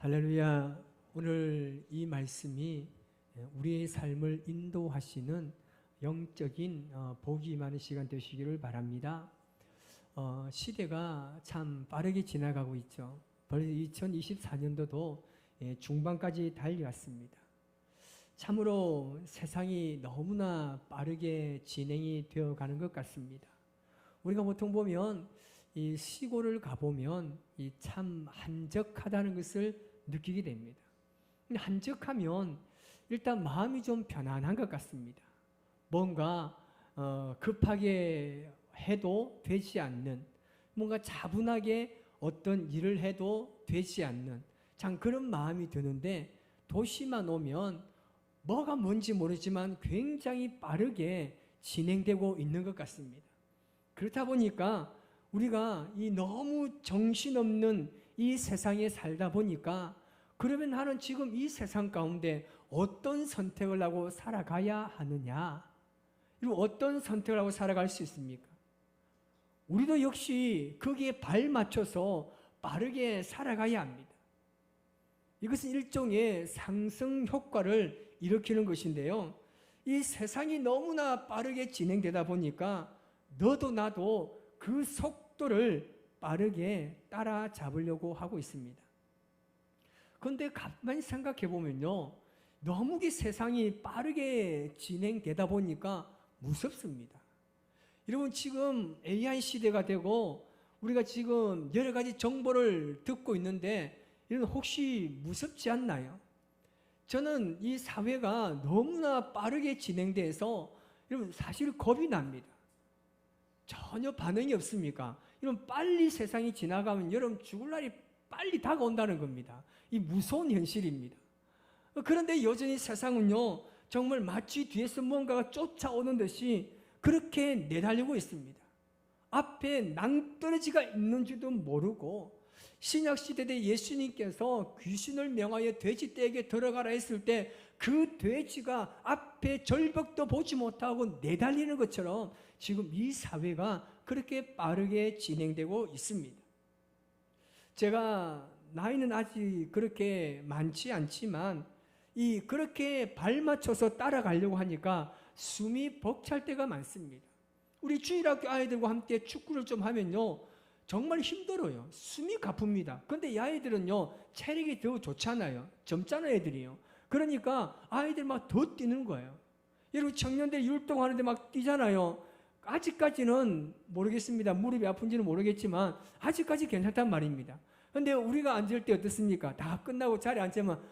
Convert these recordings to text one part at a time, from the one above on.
할렐루야. 오늘 이 말씀이 우리의 삶을 인도하시는 영적인 복이 많은 시간 되시기를 바랍니다. 시대가 참 빠르게 지나가고 있죠. 벌써 2024년도도 중반까지 달려왔습니다. 참으로 세상이 너무나 빠르게 진행이 되어가는 것 같습니다. 우리가 보통 보면 이 시골을 가보면 이 참 한적하다는 것을 느끼게 됩니다. 한적하면 일단 마음이 좀 편안한 것 같습니다. 뭔가 급하게 해도 되지 않는, 뭔가 차분하게 어떤 일을 해도 되지 않는 참 그런 마음이 드는데, 도시만 오면 뭐가 뭔지 모르지만 굉장히 빠르게 진행되고 있는 것 같습니다. 그렇다 보니까 우리가 이 너무 정신없는 이 세상에 살다 보니까, 그러면 나는 지금 이 세상 가운데 어떤 선택을 하고 살아가야 하느냐? 그리고 어떤 선택을 하고 살아갈 수 있습니까? 우리도 역시 거기에 발 맞춰서 빠르게 살아가야 합니다. 이것은 일종의 상승 효과를 일으키는 것인데요. 이 세상이 너무나 빠르게 진행되다 보니까 너도 나도 그 속도를 빠르게 따라잡으려고 하고 있습니다. 그런데 가만히 생각해 보면요, 너무 이 세상이 빠르게 진행되다 보니까 무섭습니다. 여러분, 지금 AI 시대가 되고 우리가 지금 여러 가지 정보를 듣고 있는데, 이런 혹시 무섭지 않나요? 저는 이 사회가 너무나 빠르게 진행돼서 여러분 사실 겁이 납니다. 전혀 반응이 없습니까? 이런 빨리 세상이 지나가면 여러분 죽을 날이 빨리 다가온다는 겁니다. 이 무서운 현실입니다. 그런데 여전히 세상은요, 정말 마치 뒤에서 뭔가가 쫓아오는 듯이 그렇게 내달리고 있습니다. 앞에 낭떠러지가 있는지도 모르고, 신약시대 때 예수님께서 귀신을 명하여 돼지떼에게 들어가라 했을 때 그 돼지가 앞에 절벽도 보지 못하고 내달리는 것처럼 지금 이 사회가 그렇게 빠르게 진행되고 있습니다. 제가 나이는 아직 그렇게 많지 않지만 그렇게 발 맞춰서 따라가려고 하니까 숨이 벅찰 때가 많습니다. 우리 주일학교 아이들과 함께 축구를 좀 하면요, 정말 힘들어요. 숨이 가쁩니다. 그런데 이 아이들은요, 체력이 더 좋잖아요. 젊잖아요, 애들이요. 그러니까 아이들 막 더 뛰는 거예요. 여러분, 청년들이 율동하는데 막 뛰잖아요. 아직까지는 모르겠습니다. 무릎이 아픈지는 모르겠지만 아직까지 괜찮단 말입니다. 그런데 우리가 앉을 때 어떻습니까? 다 끝나고 자리에 앉으면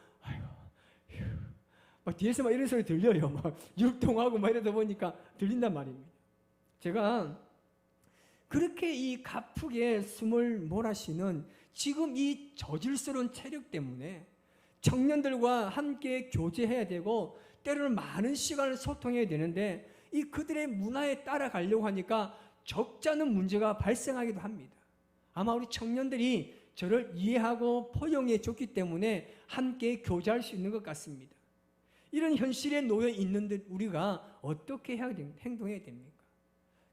막 뒤에서 막 이런 소리 들려요. 막 율동하고 막 이러다 보니까 들린단 말입니다. 제가 그렇게 이 가쁘게 숨을 몰아쉬는 지금 이 저질스러운 체력 때문에 청년들과 함께 교제해야 되고, 때로는 많은 시간을 소통해야 되는데 그들의 문화에 따라가려고 하니까 적지 않은 문제가 발생하기도 합니다. 아마 우리 청년들이 저를 이해하고 포용해 줬기 때문에 함께 교제할 수 있는 것 같습니다. 이런 현실에 놓여 있는데 우리가 어떻게 행동해야 됩니까?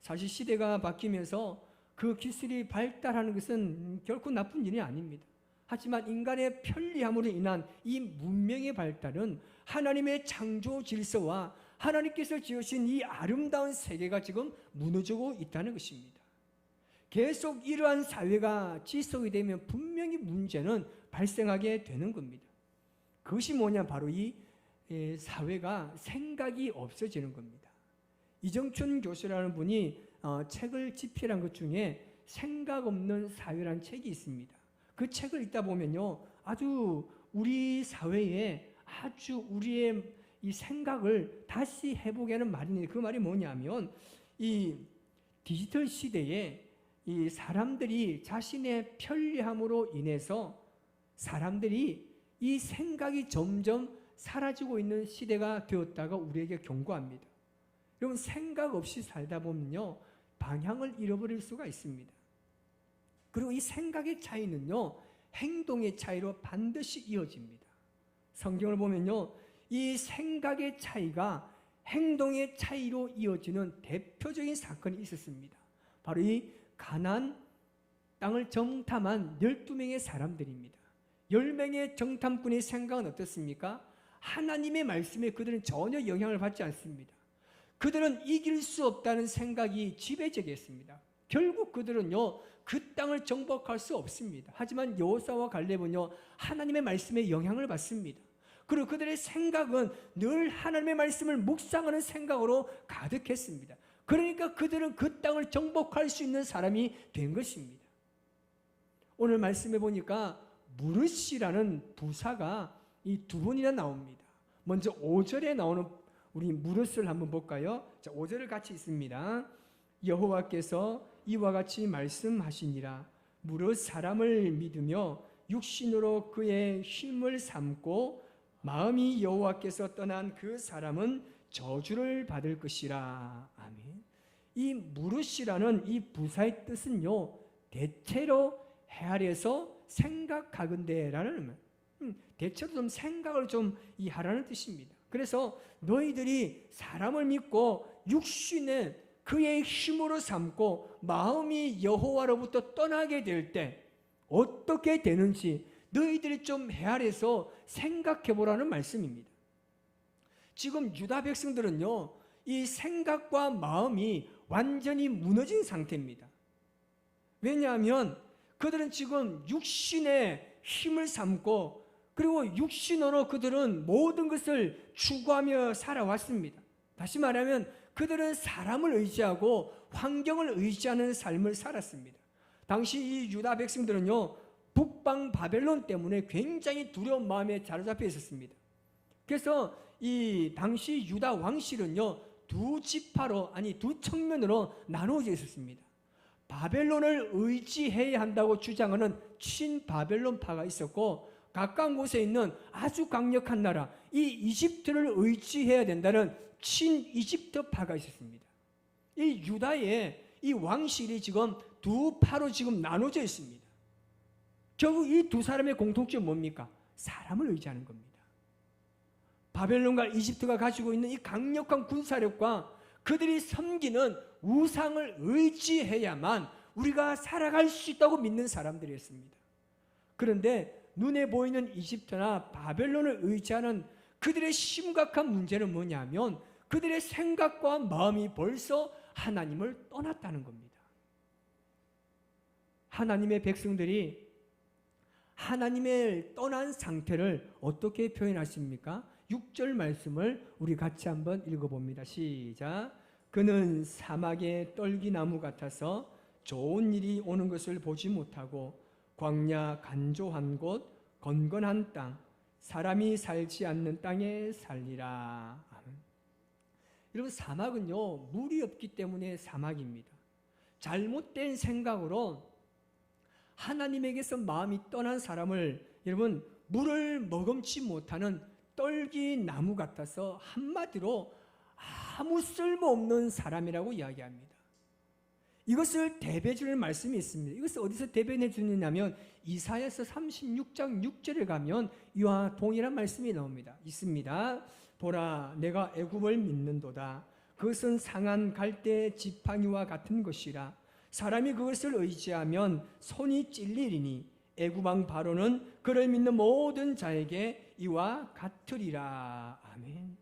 사실 시대가 바뀌면서 그 기술이 발달하는 것은 결코 나쁜 일이 아닙니다. 하지만 인간의 편리함으로 인한 이 문명의 발달은 하나님의 창조 질서와 하나님께서 지으신 이 아름다운 세계가 지금 무너지고 있다는 것입니다. 계속 이러한 사회가 지속이 되면 분명히 문제는 발생하게 되는 겁니다. 그것이 뭐냐, 바로 이 사회가 생각이 없어지는 겁니다. 이정춘 교수라는 분이 책을 집필한 것 중에 생각 없는 사회라는 책이 있습니다. 그 책을 읽다 보면요, 아주 우리 사회에 아주 우리의 이 생각을 다시 해보게 하는 말인데, 그 말이 뭐냐면, 이 디지털 시대에 이 사람들이 자신의 편리함으로 인해서 사람들이 이 생각이 점점 사라지고 있는 시대가 되었다가 우리에게 경고합니다. 여러분, 생각 없이 살다 보면요, 방향을 잃어버릴 수가 있습니다. 그리고 이 생각의 차이는요, 행동의 차이로 반드시 이어집니다. 성경을 보면요, 이 생각의 차이가 행동의 차이로 이어지는 대표적인 사건이 있었습니다. 바로 이 가나안 땅을 정탐한 12명의 사람들입니다. 10명의 정탐꾼의 생각은 어떻습니까? 하나님의 말씀에 그들은 전혀 영향을 받지 않습니다. 그들은 이길 수 없다는 생각이 지배적이었습니다. 결국 그들은요, 그 땅을 정복할 수 없습니다. 하지만 여호수아와 갈렙은요, 하나님의 말씀에 영향을 받습니다. 그리고 그들의 생각은 늘 하나님의 말씀을 묵상하는 생각으로 가득했습니다. 그러니까 그들은 그 땅을 정복할 수 있는 사람이 된 것입니다. 오늘 말씀해 보니까 무릇이라는 부사가 이 두 번이나 나옵니다. 먼저 5절에 나오는 우리 무릇을 한번 볼까요? 자, 5절을 같이 있습니다. 여호와께서 이와 같이 말씀하시니라. 무릇 사람을 믿으며 육신으로 그의 힘을 삼고 마음이 여호와께서 떠난 그 사람은 저주를 받을 것이라. 아멘. 이 무릇이라는 이 부사의 뜻은요, 대체로 헤아려서 생각하건대라는 대체로 좀 생각을 좀 하라는 뜻입니다. 그래서 너희들이 사람을 믿고 육신에 그의 힘으로 삼고 마음이 여호와로부터 떠나게 될 때 어떻게 되는지 너희들이 좀 헤아려서 생각해 보라는 말씀입니다. 지금 유다 백성들은요, 이 생각과 마음이 완전히 무너진 상태입니다. 왜냐하면 그들은 지금 육신의 힘을 삼고 그리고 육신으로 그들은 모든 것을 추구하며 살아왔습니다. 다시 말하면 그들은 사람을 의지하고 환경을 의지하는 삶을 살았습니다. 당시 이 유다 백성들은요, 북방 바벨론 때문에 굉장히 두려운 마음에 사로잡혀 있었습니다. 그래서 이 당시 유다 왕실은요, 두 측면으로 나누어져 있었습니다. 바벨론을 의지해야 한다고 주장하는 친바벨론파가 있었고, 가까운 곳에 있는 아주 강력한 나라 이 이집트를 의지해야 된다는 친이집트파가 있었습니다. 이 유다의 이 왕실이 지금 두 파로 지금 나눠져 있습니다. 결국 이 두 사람의 공통점이 뭡니까? 사람을 의지하는 겁니다. 바벨론과 이집트가 가지고 있는 이 강력한 군사력과 그들이 섬기는 우상을 의지해야만 우리가 살아갈 수 있다고 믿는 사람들이었습니다. 그런데 눈에 보이는 이집트나 바벨론을 의지하는 그들의 심각한 문제는 뭐냐면 그들의 생각과 마음이 벌써 하나님을 떠났다는 겁니다. 하나님의 백성들이 하나님을 떠난 상태를 어떻게 표현하십니까? 6절 말씀을 우리 같이 한번 읽어봅니다. 시작. 그는 사막의 떨기나무 같아서 좋은 일이 오는 것을 보지 못하고 광야 간조한 곳 건건한 땅 사람이 살지 않는 땅에 살리라. 여러분, 사막은요, 물이 없기 때문에 사막입니다. 잘못된 생각으로 하나님에게서 마음이 떠난 사람을 여러분 물을 머금지 못하는 떨기나무 같아서 한마디로 아무 쓸모없는 사람이라고 이야기합니다. 이것을 대변해 주는 말씀이 있습니다. 이것을 어디서 대변해 주느냐면 이사야서 36장 6절에 가면 이와 동일한 말씀이 나옵니다. 있습니다. 보라, 내가 애굽을 믿는도다. 그것은 상한 갈대 지팡이와 같은 것이라. 사람이 그것을 의지하면 손이 찔리리니 애굽 왕 바로는 그를 믿는 모든 자에게 이와 같으리라. 아멘.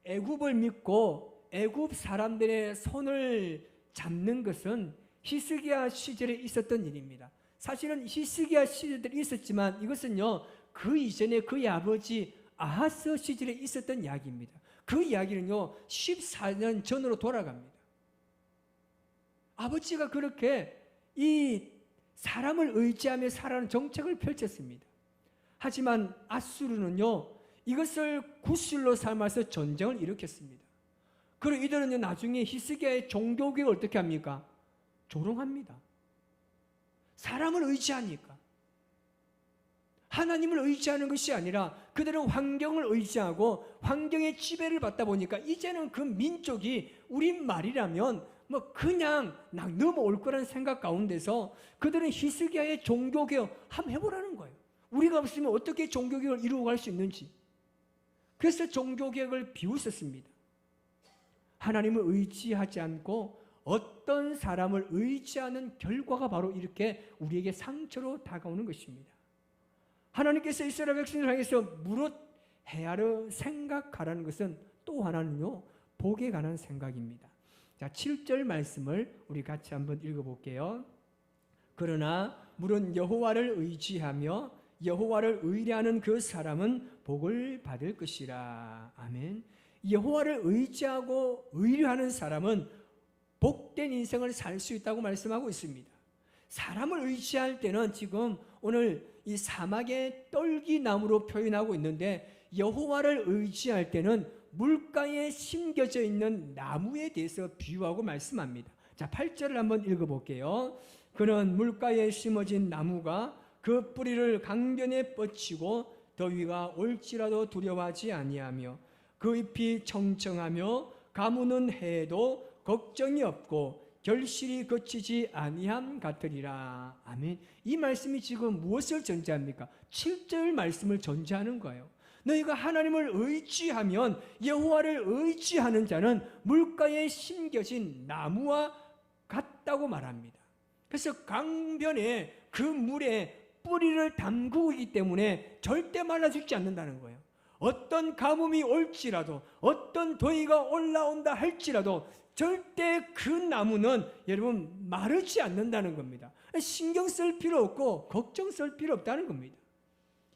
애굽을 믿고 애굽 사람들의 손을 잡는 것은 히스기야 시절에 있었던 일입니다. 사실은 히스기야 시절에 있었지만 이것은요, 그 이전에 그의 아버지 아하스 시절에 있었던 이야기입니다. 그 이야기는요 14년 전으로 돌아갑니다. 아버지가 그렇게 이 사람을 의지하며 살아가는 정책을 펼쳤습니다. 하지만 아수르는요 이것을 구실로 삼아서 전쟁을 일으켰습니다. 그리고 이들은 나중에 히스기야의 종교개혁을 어떻게 합니까? 조롱합니다. 사람을 의지하니까. 하나님을 의지하는 것이 아니라 그들은 환경을 의지하고 환경의 지배를 받다 보니까 이제는 그 민족이 우리말이라면 뭐 그냥 넘어올 거라는 생각 가운데서 그들은 히스기야의 종교개혁 한번 해보라는 거예요. 우리가 없으면 어떻게 종교개혁을 이루어 갈 수 있는지. 그래서 종교개혁을 비웃었습니다. 하나님을 의지하지 않고 어떤 사람을 의지하는 결과가 바로 이렇게 우리에게 상처로 다가오는 것입니다. 하나님께서 이스라엘 백성을 향해서 무릇 헤아려 생각하라는 것은 또 하나는요, 복에 관한 생각입니다. 자, 7절 말씀을 우리 같이 한번 읽어볼게요. 그러나 물은 여호와를 의지하며 여호와를 의뢰하는 그 사람은 복을 받을 것이라. 아멘. 여호와를 의지하고 의뢰하는 사람은 복된 인생을 살 수 있다고 말씀하고 있습니다. 사람을 의지할 때는 지금 오늘 이 사막의 떨기나무로 표현하고 있는데, 여호와를 의지할 때는 물가에 심겨져 있는 나무에 대해서 비유하고 말씀합니다. 자, 8절을 한번 읽어볼게요. 그는 물가에 심어진 나무가 그 뿌리를 강변에 뻗치고 더위가 올지라도 두려워하지 아니하며 그 잎이 청청하며 가무는 해에도 걱정이 없고 결실이 그치지 아니함 같으리라. 아멘. 이 말씀이 지금 무엇을 전제합니까? 7절 말씀을 전제하는 거예요. 너희가 하나님을 의지하면, 여호와를 의지하는 자는 물가에 심겨진 나무와 같다고 말합니다. 그래서 강변에 그 물에 뿌리를 담그고 있기 때문에 절대 말라 죽지 않는다는 거예요. 어떤 가뭄이 올지라도, 어떤 더위가 올라온다 할지라도 절대 그 나무는 여러분 마르지 않는다는 겁니다. 신경 쓸 필요 없고 걱정 쓸 필요 없다는 겁니다.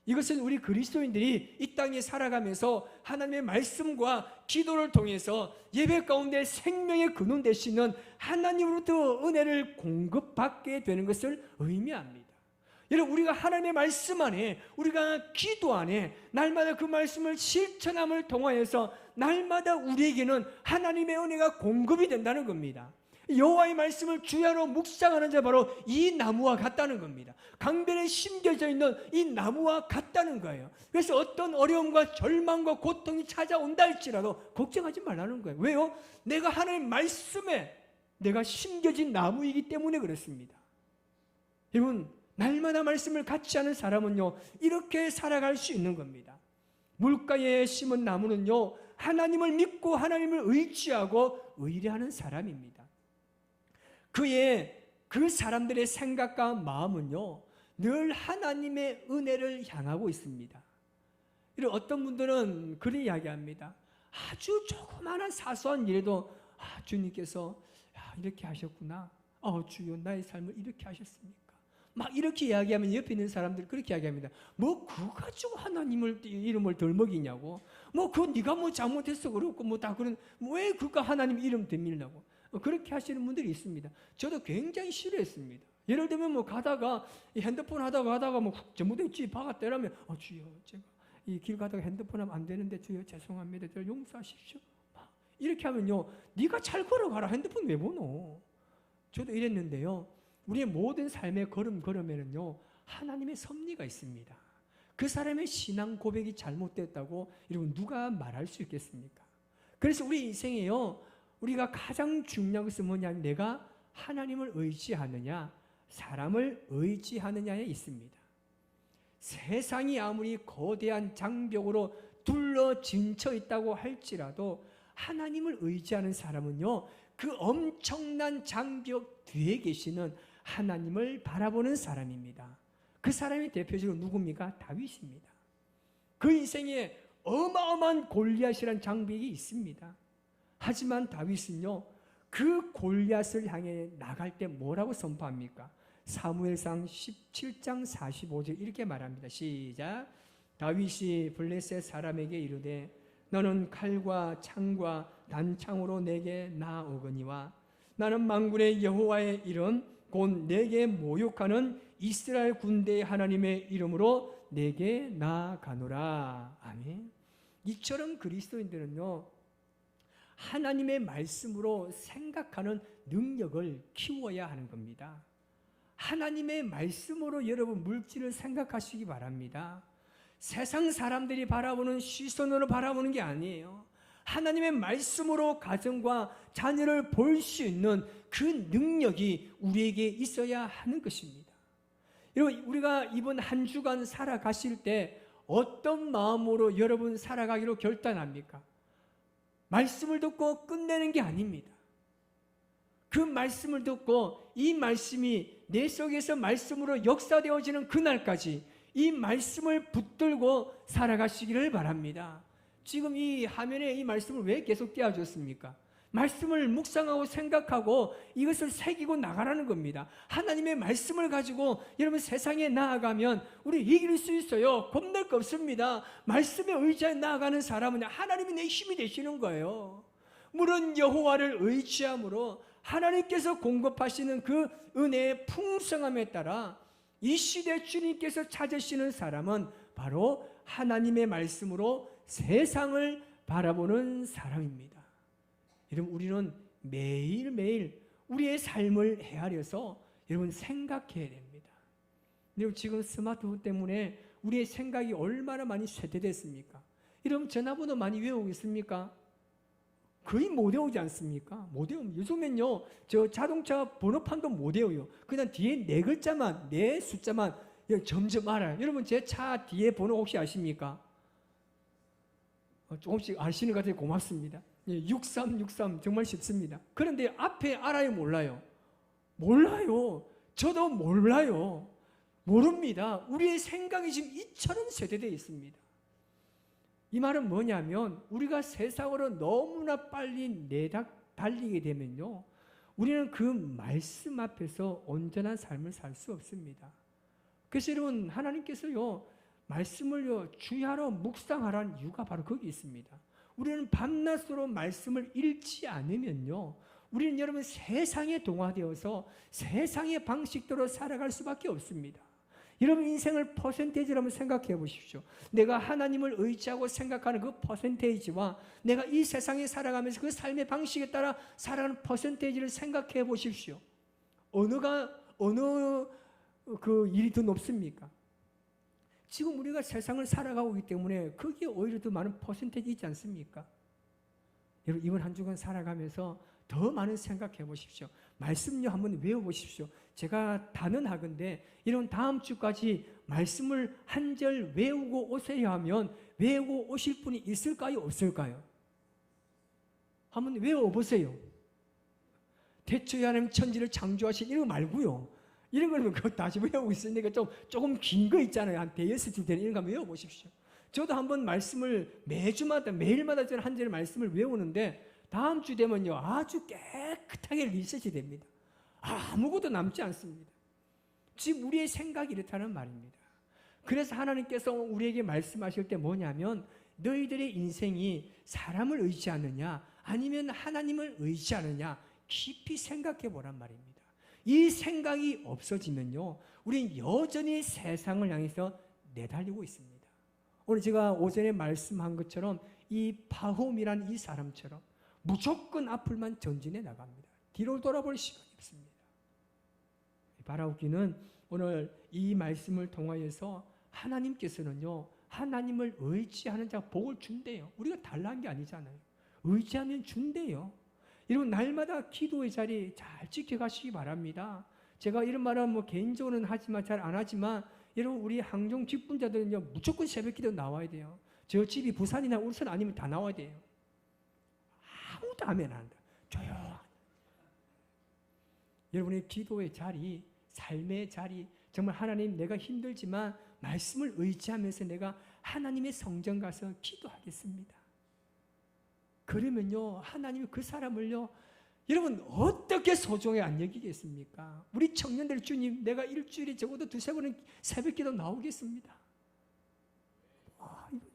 이것은 우리 그리스도인들이 이 땅에 살아가면서 하나님의 말씀과 기도를 통해서 예배 가운데 생명의 근원 되시는 하나님으로부터 은혜를 공급받게 되는 것을 의미합니다. 여러분, 우리가 하나님의 말씀 안에, 우리가 기도 안에 날마다 그 말씀을 실천함을 통하여서 날마다 우리에게는 하나님의 은혜가 공급이 된다는 겁니다. 여호와의 말씀을 주야로 묵상하는 자 바로 이 나무와 같다는 겁니다. 강변에 심겨져 있는 이 나무와 같다는 거예요. 그래서 어떤 어려움과 절망과 고통이 찾아온다 할지라도 걱정하지 말라는 거예요. 왜요? 내가 하나님의 말씀에 내가 심겨진 나무이기 때문에 그렇습니다. 여러분, 날마다 말씀을 같이 하는 사람은요, 이렇게 살아갈 수 있는 겁니다. 물가에 심은 나무는요, 하나님을 믿고 하나님을 의지하고 의뢰하는 사람입니다. 그 사람들의 생각과 마음은요, 늘 하나님의 은혜를 향하고 있습니다. 어떤 분들은 그렇게 이야기합니다. 아주 조그마한 사소한 일에도 주님께서 이렇게 하셨구나. 주여, 나의 삶을 이렇게 하셨습니까? 막 이렇게 이야기하면 옆에 있는 사람들이 그렇게 이야기합니다. 뭐 그거 가지고 하나님을 이름을 덜 먹이냐고. 뭐 그거 네가 뭐 잘못했어 그렇고 뭐 다 그런, 왜 그거 하나님 이름 대밀라고. 그렇게 하시는 분들이 있습니다. 저도 굉장히 싫어했습니다. 예를 들면 뭐 가다가 핸드폰 하다가 뭐 잘못했지 박아 때라면 주여, 제가 이 길 가다가 핸드폰 하면 안 되는데 주여 죄송합니다. 저를 용서하십시오. 이렇게 하면요, 네가 잘 걸어가라. 핸드폰 왜 보노? 저도 이랬는데요. 우리의 모든 삶의 걸음에는요, 하나님의 섭리가 있습니다. 그 사람의 신앙 고백이 잘못됐다고 여러분 누가 말할 수 있겠습니까? 그래서 우리 인생에요, 우리가 가장 중요한 것은 뭐냐면 내가 하나님을 의지하느냐 사람을 의지하느냐에 있습니다. 세상이 아무리 거대한 장벽으로 둘러 진쳐 있다고 할지라도 하나님을 의지하는 사람은요, 그 엄청난 장벽 뒤에 계시는 하나님을 바라보는 사람입니다. 그 사람의 대표적으로 누굽니까? 다윗입니다. 그 인생에 어마어마한 골리앗이라는 장벽이 있습니다. 하지만 다윗은요, 그 골리앗을 향해 나갈 때 뭐라고 선포합니까? 사무엘상 17장 45절 이렇게 말합니다. 시작. 다윗이 블레셋 사람에게 이르되 너는 칼과 창과 단창으로 내게 나아오거니와 나는 만군의 여호와의 이름 곧 내게 모욕하는 이스라엘 군대의 하나님의 이름으로 내게 나아가노라. 아멘. 이처럼 그리스도인들은요, 하나님의 말씀으로 생각하는 능력을 키워야 하는 겁니다. 하나님의 말씀으로 여러분 물질을 생각하시기 바랍니다. 세상 사람들이 바라보는 시선으로 바라보는 게 아니에요. 하나님의 말씀으로 가정과 자녀를 볼 수 있는 그 능력이 우리에게 있어야 하는 것입니다. 여러분, 우리가 이번 한 주간 살아가실 때 어떤 마음으로 여러분 살아가기로 결단합니까? 말씀을 듣고 끝내는 게 아닙니다. 그 말씀을 듣고 이 말씀이 내 속에서 말씀으로 역사되어지는 그날까지 이 말씀을 붙들고 살아가시기를 바랍니다. 지금 이 화면에 이 말씀을 왜 계속 띄워줬습니까? 말씀을 묵상하고 생각하고 이것을 새기고 나가라는 겁니다. 하나님의 말씀을 가지고 여러분 세상에 나아가면 우리 이길 수 있어요. 겁낼 거 없습니다. 말씀에 의지해 나아가는 사람은 하나님이 내 힘이 되시는 거예요. 물은 여호와를 의지함으로 하나님께서 공급하시는 그 은혜의 풍성함에 따라 이 시대 주님께서 찾으시는 사람은 바로 하나님의 말씀으로 세상을 바라보는 사람입니다. 여러분 우리는 매일매일 우리의 삶을 헤아려서 여러분 생각해야 됩니다. 여러분 지금 스마트폰 때문에 우리의 생각이 얼마나 많이 쇠퇴됐습니까? 여러분 전화번호 많이 외우고 있습니까? 거의 못 외우지 않습니까? 못 외우면 요즘엔요 저 자동차 번호판도 못 외워요. 그냥 뒤에 네 글자만 네 숫자만 점점 알아요. 여러분 제 차 뒤에 번호 혹시 아십니까? 조금씩 아시는 것 같아요. 고맙습니다. 6363 정말 쉽습니다. 그런데 앞에 알아요 몰라요? 몰라요. 저도 몰라요. 모릅니다. 우리의 생각이 지금 이처럼 쇠퇴되어 있습니다. 이 말은 뭐냐면 우리가 세상으로 너무나 빨리 달리게 되면요 우리는 그 말씀 앞에서 온전한 삶을 살 수 없습니다. 그래서 여러분 하나님께서요 말씀을요 주야로 묵상하라는 이유가 바로 거기 있습니다. 우리는 밤낮으로 말씀을 읽지 않으면요 우리는 여러분 세상에 동화되어서 세상의 방식대로 살아갈 수밖에 없습니다. 여러분 인생을 퍼센테이지로 한번 생각해 보십시오. 내가 하나님을 의지하고 생각하는 그 퍼센테이지와 내가 이 세상에 살아가면서 그 삶의 방식에 따라 살아가는 퍼센테이지를 생각해 보십시오. 어느 그 일이 더 높습니까? 지금 우리가 세상을 살아가고 있기 때문에 거기에 오히려 더 많은 퍼센테이지 있지 않습니까? 여러분 이번 한 주간 살아가면서 더 많은 생각해 보십시오. 말씀요 한번 외워보십시오. 제가 단언하건대 이런 다음 주까지 말씀을 한 절 외우고 오세요 하면 외우고 오실 분이 있을까요? 없을까요? 한번 외워보세요. 태초에 하나님 천지를 창조하신 이런 거 말고요. 이런 거는 그거 다시 외우고 있으니까 조금 긴 거 있잖아요. 한 대여섯 줄 되는 이런 거 한번 외워보십시오. 저도 한번 말씀을 매주마다 매일마다 저는 한 절 말씀을 외우는데 다음 주 되면요 아주 깨끗하게 리셋이 됩니다. 아무것도 남지 않습니다. 지금 우리의 생각이 이렇다는 말입니다. 그래서 하나님께서 우리에게 말씀하실 때 뭐냐면 너희들의 인생이 사람을 의지하느냐 아니면 하나님을 의지하느냐 깊이 생각해 보란 말입니다. 이 생각이 없어지면요 우리는 여전히 세상을 향해서 내달리고 있습니다. 오늘 제가 오전에 말씀한 것처럼 이 파홈이란 이 사람처럼 무조건 앞을만 전진해 나갑니다. 뒤로 돌아볼 시간이 없습니다. 바라옵기는 오늘 이 말씀을 통하여서 하나님께서는요 하나님을 의지하는 자가 복을 준대요. 우리가 달라는 게 아니잖아요. 의지하면 준대요. 여러분 날마다 기도의 자리 잘 지켜가시기 바랍니다. 제가 이런 말은 뭐 개인적으로는 하지만 잘 안 하지만 여러분 우리 항종 직분자들은요 무조건 새벽 기도 나와야 돼요. 저 집이 부산이나 울산 아니면 다 나와야 돼요. 아무도 아멘 안 한다. 조용. 여러분의 기도의 자리, 삶의 자리, 정말 하나님 내가 힘들지만 말씀을 의지하면서 내가 하나님의 성전 가서 기도하겠습니다. 그러면요 하나님이 그 사람을요 여러분 어떻게 소중히 안 여기겠습니까? 우리 청년들 주님 내가 일주일에 적어도 두세 번은 새벽 기도 나오겠습니다.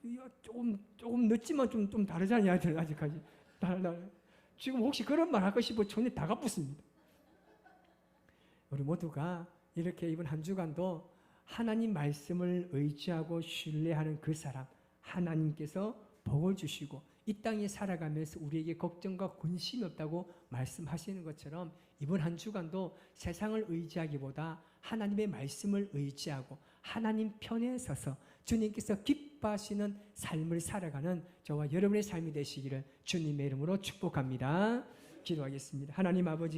이거 조금 늦지만 좀 다르잖아요. 아직까지 지금 혹시 그런 말 할까 싶어 손이 다 가쁘습니다. 우리 모두가 이렇게 이번 한 주간도 하나님 말씀을 의지하고 신뢰하는 그 사람 하나님께서 복을 주시고 이 땅에 살아가면서 우리에게 걱정과 근심이 없다고 말씀하시는 것처럼 이번 한 주간도 세상을 의지하기보다 하나님의 말씀을 의지하고 하나님 편에 서서 주님께서 기뻐하시는 삶을 살아가는 저와 여러분의 삶이 되시기를 주님의 이름으로 축복합니다. 기도하겠습니다. 하나님 아버지